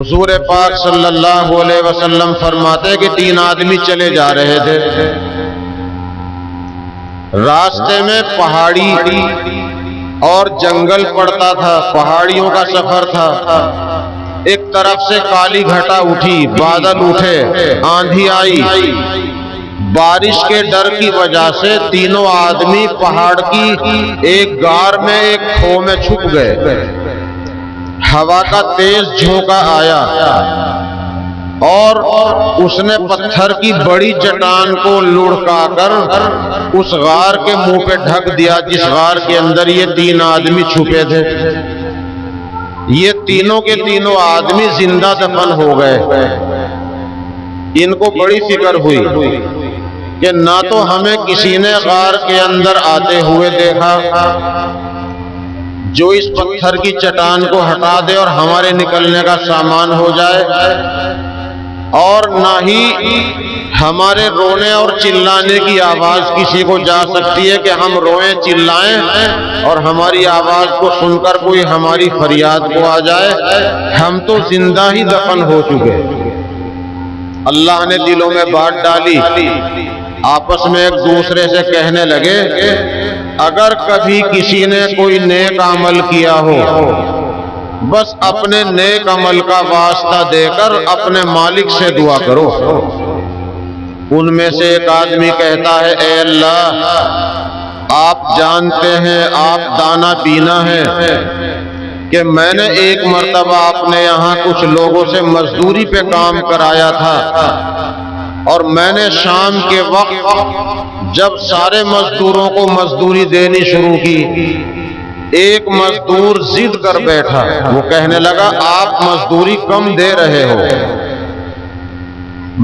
حضور پاک صلی اللہ علیہ وسلم فرماتے کہ 3 آدمی چلے جا رہے تھے، راستے میں پہاڑی اور جنگل پڑتا تھا، پہاڑیوں کا سفر تھا۔ ایک طرف سے کالی گھٹا اٹھی، بادل اٹھے، آندھی آئی، بارش کے ڈر کی وجہ سے تینوں آدمی پہاڑ کی ایک غار میں، ایک کھو میں چھپ گئے۔ ہوا کا تیز جھونکا آیا اور اس نے پتھر کی بڑی چٹان کو لڑکا کر اس غار کے منہ پہ ڈھک دیا، جس غار کے اندر یہ 3 آدمی چھپے تھے۔ یہ تینوں کے تینوں آدمی زندہ دفن ہو گئے۔ ان کو بڑی فکر ہوئی کہ نہ تو ہمیں کسی نے غار کے اندر آتے ہوئے دیکھا جو اس پتھر کی چٹان کو ہٹا دے اور ہمارے نکلنے کا سامان ہو جائے، اور نہ ہی ہمارے رونے اور چلانے کی آواز کسی کو جا سکتی ہے کہ ہم روئیں چلائیں اور ہماری آواز کو سن کر کوئی ہماری فریاد کو آ جائے۔ ہم تو زندہ ہی دفن ہو چکے۔ اللہ نے دلوں میں بات ڈالی، آپس میں ایک دوسرے سے کہنے لگے اگر کبھی کسی نے کوئی نیک عمل کیا ہو، بس اپنے نیک عمل کا واسطہ دے کر اپنے مالک سے دعا کرو۔ ان میں سے ایک آدمی کہتا ہے اے اللہ، آپ جانتے ہیں، آپ دانا بینا ہیں کہ میں نے ایک مرتبہ اپنے یہاں کچھ لوگوں سے مزدوری پہ کام کرایا تھا، اور میں نے شام کے وقت جب سارے مزدوروں کو مزدوری دینی شروع کی، ایک مزدور ضد کر بیٹھا، وہ کہنے لگا آپ مزدوری کم دے رہے ہو۔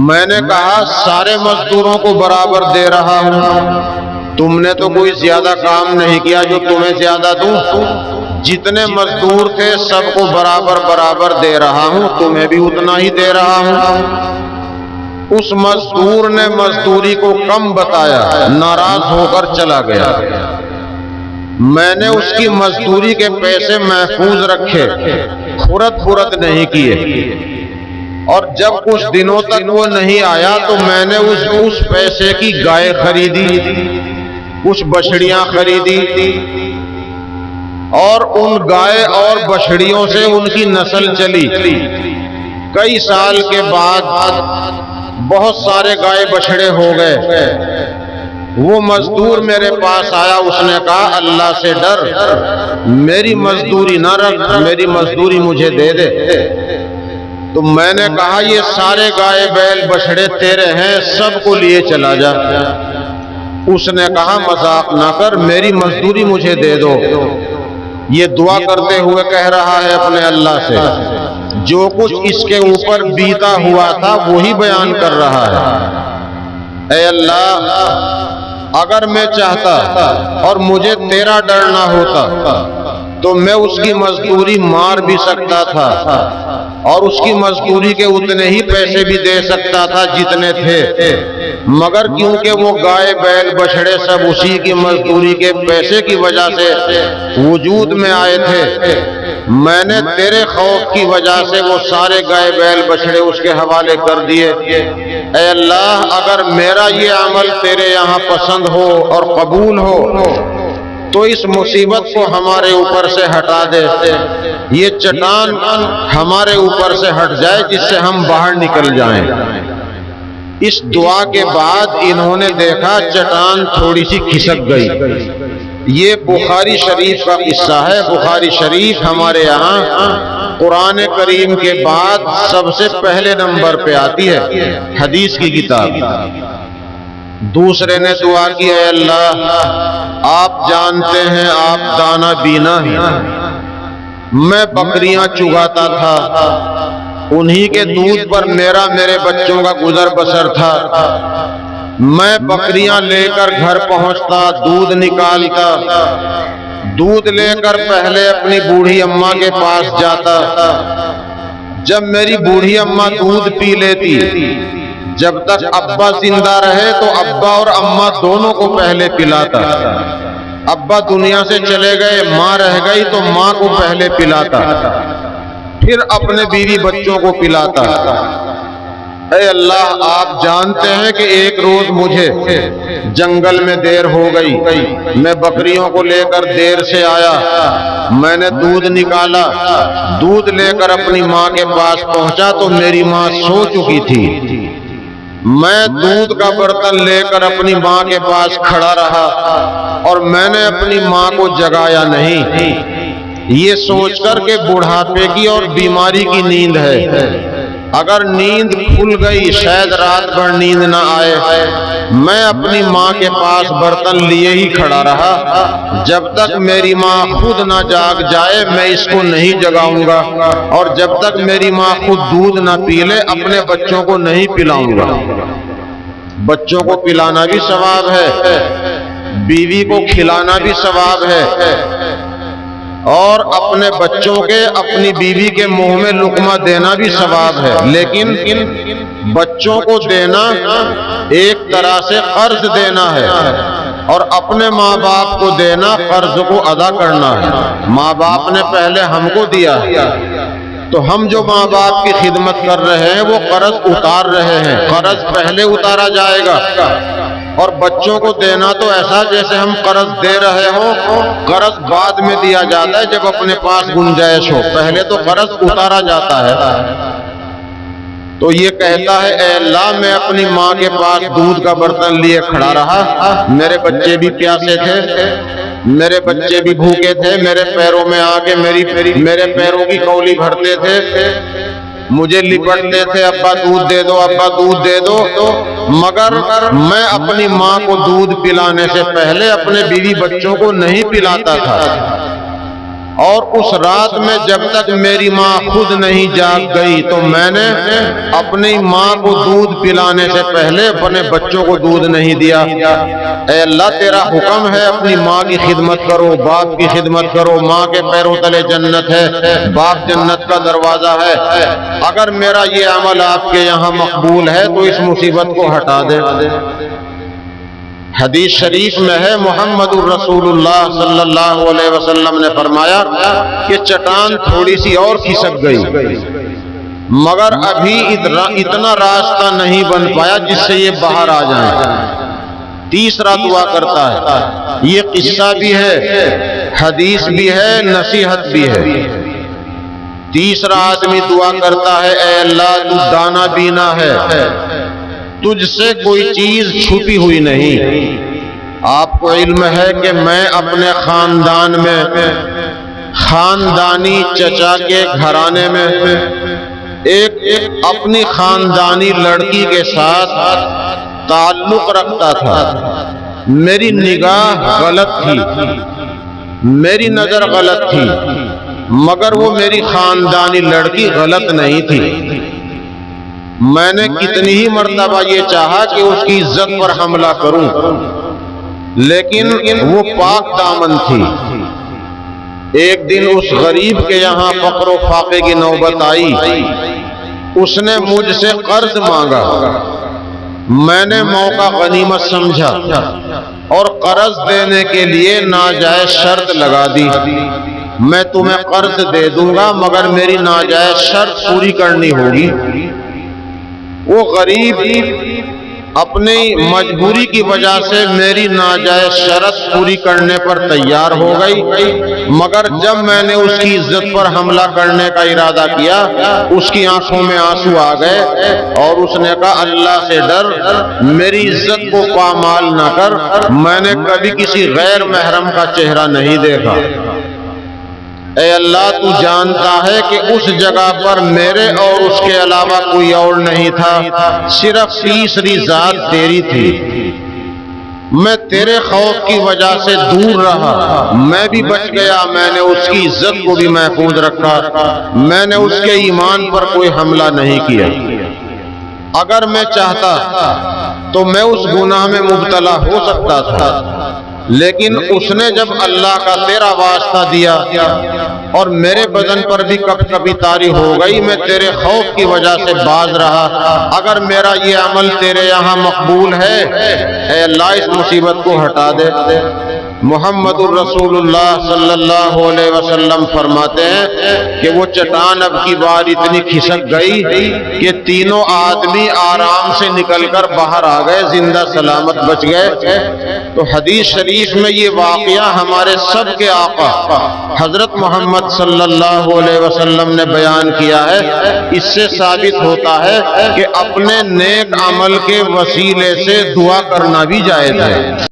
میں نے کہا سارے مزدوروں کو برابر دے رہا ہوں، تم نے تو کوئی زیادہ کام نہیں کیا جو تمہیں زیادہ دوں۔ جتنے مزدور تھے سب کو برابر برابر دے رہا ہوں، تمہیں بھی اتنا ہی دے رہا ہوں۔ اس مزدور نے مزدوری کو کم بتایا، ناراض ہو کر چلا گیا۔ میں نے اس کی مزدوری کے پیسے محفوظ رکھے، خرد برد نہیں کیے، اور جب کچھ دنوں تک وہ نہیں آیا تو میں نے اس پیسے کی گائے خریدی، کچھ بچڑیاں خریدی، اور ان گائے اور بچڑیوں سے ان کی نسل چلی۔ کئی سال کے بعد بہت سارے گائے بچڑے ہو گئے۔ وہ مزدور میرے پاس آیا، اس نے کہا اللہ سے ڈر، میری مزدوری نہ رکھ، میری مزدوری مجھے دے دے۔ تو میں نے کہا یہ سارے گائے بیل بچڑے تیرے ہیں، سب کو لیے چلا جا۔ اس نے کہا مذاق نہ کر، میری مزدوری مجھے دے دو۔ یہ دعا کرتے ہوئے کہہ رہا ہے اپنے اللہ سے، جو کچھ اس کے اوپر بیتا ہوا تھا وہی بیان کر رہا ہے۔ اے اللہ، اگر میں چاہتا اور مجھے تیرا ڈر نہ ہوتا تو میں اس کی مزدوری مار بھی سکتا تھا، اور اس کی مزدوری کے اتنے ہی پیسے بھی دے سکتا تھا جتنے تھے، مگر کیونکہ وہ گائے بیل بچڑے سب اسی کی مزدوری کے پیسے کی وجہ سے وجود میں آئے تھے، میں نے تیرے خوف کی وجہ سے وہ سارے گائے بیل بچڑے اس کے حوالے کر دیے۔ اے اللہ، اگر میرا یہ عمل تیرے یہاں پسند ہو اور قبول ہو تو اس مصیبت کو ہمارے اوپر سے ہٹا دے، یہ چٹان ہمارے اوپر سے ہٹ جائے جس سے ہم باہر نکل جائیں۔ اس دعا کے بعد انہوں نے دیکھا چٹان تھوڑی سی کھسک گئی۔ یہ بخاری شریف کا قصہ ہے۔ بخاری شریف ہمارے یہاں قرآن کریم کے بعد سب سے پہلے نمبر پہ آتی ہے، حدیث کی کتاب۔ دوسرے نے دعا کی اے اللہ، آپ جانتے ہیں آپ دانا بینا ہیں، میں بکریاں چگاتا تھا، انہی کے دودھ پر میرے بچوں کا گزر بسر تھا۔ میں بکریاں لے کر گھر پہنچتا، دودھ نکالتا، دودھ لے کر پہلے اپنی بوڑھی اماں کے پاس جاتا۔ جب میری بوڑھی اماں دودھ پی لیتی، جب تک ابا زندہ رہے تو ابا اور اماں دونوں کو پہلے پلاتا۔ ابا دنیا سے چلے گئے، ماں رہ گئی تو ماں کو پہلے پلاتا۔ پھر اپنے بیوی بچوں کو پلاتا۔ اے اللہ آپ جانتے ہیں کہ ایک روز مجھے جنگل میں دیر ہو گئی، میں بکریوں کو لے کر دیر سے آیا، میں نے دودھ نکالا، دودھ لے کر اپنی ماں کے پاس پہنچا تو میری ماں سو چکی تھی۔ میں دودھ کا برتن لے کر اپنی ماں کے پاس کھڑا رہا اور میں نے اپنی ماں کو جگایا نہیں، یہ سوچ کر کہ بڑھاپے کی اور بیماری کی نیند ہے، اگر نیند کھل گئی شاید رات بھر نیند نہ آئے۔ میں اپنی ماں کے پاس برتن لیے ہی کھڑا رہا، جب تک میری ماں خود نہ جاگ جائے میں اس کو نہیں جگاؤں گا، اور جب تک میری ماں خود دودھ نہ پی لے اپنے بچوں کو نہیں پلاؤں گا۔ بچوں کو پلانا بھی ثواب ہے، بیوی کو کھلانا بھی ثواب ہے، اور اپنے بچوں کے اپنی بیوی کے منہ میں لقمہ دینا بھی ثواب ہے، لیکن بچوں کو دینا ایک طرح سے قرض دینا ہے، اور اپنے ماں باپ کو دینا قرض کو ادا کرنا ہے۔ ماں باپ نے پہلے ہم کو دیا، تو ہم جو ماں باپ کی خدمت کر رہے ہیں وہ قرض اتار رہے ہیں، قرض پہلے اتارا جائے گا، اور بچوں کو دینا تو ایسا جیسے ہم قرض دے رہے ہوں، قرض بعد میں دیا جاتا ہے جب اپنے پاس گنجائش ہو، پہلے تو قرض اتارا جاتا ہے۔ تو یہ کہتا ہے اے اللہ میں اپنی ماں کے پاس دودھ کا برتن لیے کھڑا رہا، میرے بچے بھی پیاسے تھے، میرے بچے بھی بھوکے تھے، میرے پیروں میں آ کے میرے پیروں کی کولی بھرتے تھے، مجھے لپٹتے تھے ابا دودھ دے دو ابا دودھ دے دو، مگر میں اپنی ماں کو دودھ پلانے سے پہلے اپنے بیوی بچوں کو نہیں پلاتا تھا، اور اس رات میں جب تک میری ماں خود نہیں جاگ گئی تو میں نے اپنی ماں کو دودھ پلانے سے پہلے اپنے بچوں کو دودھ نہیں دیا۔ اے اللہ تیرا حکم ہے اپنی ماں کی خدمت کرو، باپ کی خدمت کرو، ماں کے پیروں تلے جنت ہے، باپ جنت کا دروازہ ہے، اگر میرا یہ عمل آپ کے یہاں مقبول ہے تو اس مصیبت کو ہٹا دے۔ حدیث شریف میں ہے محمد الرسول اللہ صلی اللہ علیہ وسلم نے فرمایا کہ چٹان تھوڑی سی اور کھسک گئی، مگر ابھی اتنا راستہ نہیں بن پایا جس سے یہ باہر آ جائیں۔ تیسرا دعا کرتا ہے، یہ قصہ بھی ہے، حدیث بھی ہے، نصیحت بھی ہے۔ تیسرا آدمی دعا کرتا ہے اے اللہ تو دانا بینا ہے، تجھ سے کوئی چیز چھپی ہوئی نہیں۔ آپ کو علم ہے کہ میں اپنے خاندان میں، خاندانی چچا کے گھرانے میں ایک اپنی خاندانی لڑکی کے ساتھ تعلق رکھتا تھا، میری نگاہ غلط تھی، میری نظر غلط تھی، مگر وہ میری خاندانی لڑکی غلط نہیں تھی۔ میں نے کتنی ہی مرتبہ یہ چاہا کہ اس کی عزت پر حملہ کروں، لیکن وہ پاک دامن تھی۔ ایک دن اس غریب کے یہاں فقر و فاقے کی نوبت آئی، اس نے مجھ سے قرض مانگا، میں نے موقع غنیمت سمجھا اور قرض دینے کے لیے ناجائز شرط لگا دی، میں تمہیں قرض دے دوں گا مگر میری ناجائز شرط پوری کرنی ہوگی۔ وہ غریب اپنی مجبوری کی وجہ سے میری ناجائز شرط پوری کرنے پر تیار ہو گئی، مگر جب میں نے اس کی عزت پر حملہ کرنے کا ارادہ کیا اس کی آنکھوں میں آنسو آ گئے اور اس نے کہا اللہ سے ڈر، میری عزت کو پامال نہ کر، میں نے کبھی کسی غیر محرم کا چہرہ نہیں دیکھا۔ اے اللہ تو جانتا ہے کہ اس جگہ پر میرے اور اس کے علاوہ کوئی اور نہیں تھا، صرف تیسری ذات تیری تھی، میں تیرے خوف کی وجہ سے دور رہا، میں بھی بچ گیا، میں نے اس کی عزت کو بھی محفوظ رکھا، میں نے اس کے ایمان پر کوئی حملہ نہیں کیا۔ اگر میں چاہتا تو میں اس گناہ میں مبتلا ہو سکتا تھا، لیکن اس نے جب اللہ کا تیرا واسطہ دیا اور میرے بدن پر بھی کب کبھی طاری ہو گئی، میں تیرے خوف کی وجہ سے باز رہا، اگر میرا یہ عمل تیرے یہاں مقبول ہے اے اللہ اس مصیبت کو ہٹا دے۔ محمد الرسول اللہ صلی اللہ علیہ وسلم فرماتے ہیں کہ وہ چٹان اب کی بار اتنی کھسک گئی کہ تینوں آدمی آرام سے نکل کر باہر آ گئے، زندہ سلامت بچ گئے۔ تو حدیث شریف میں یہ واقعہ ہمارے سب کے آقا حضرت محمد صلی اللہ علیہ وسلم نے بیان کیا ہے۔ اس سے ثابت ہوتا ہے کہ اپنے نیک عمل کے وسیلے سے دعا کرنا بھی جائز ہے۔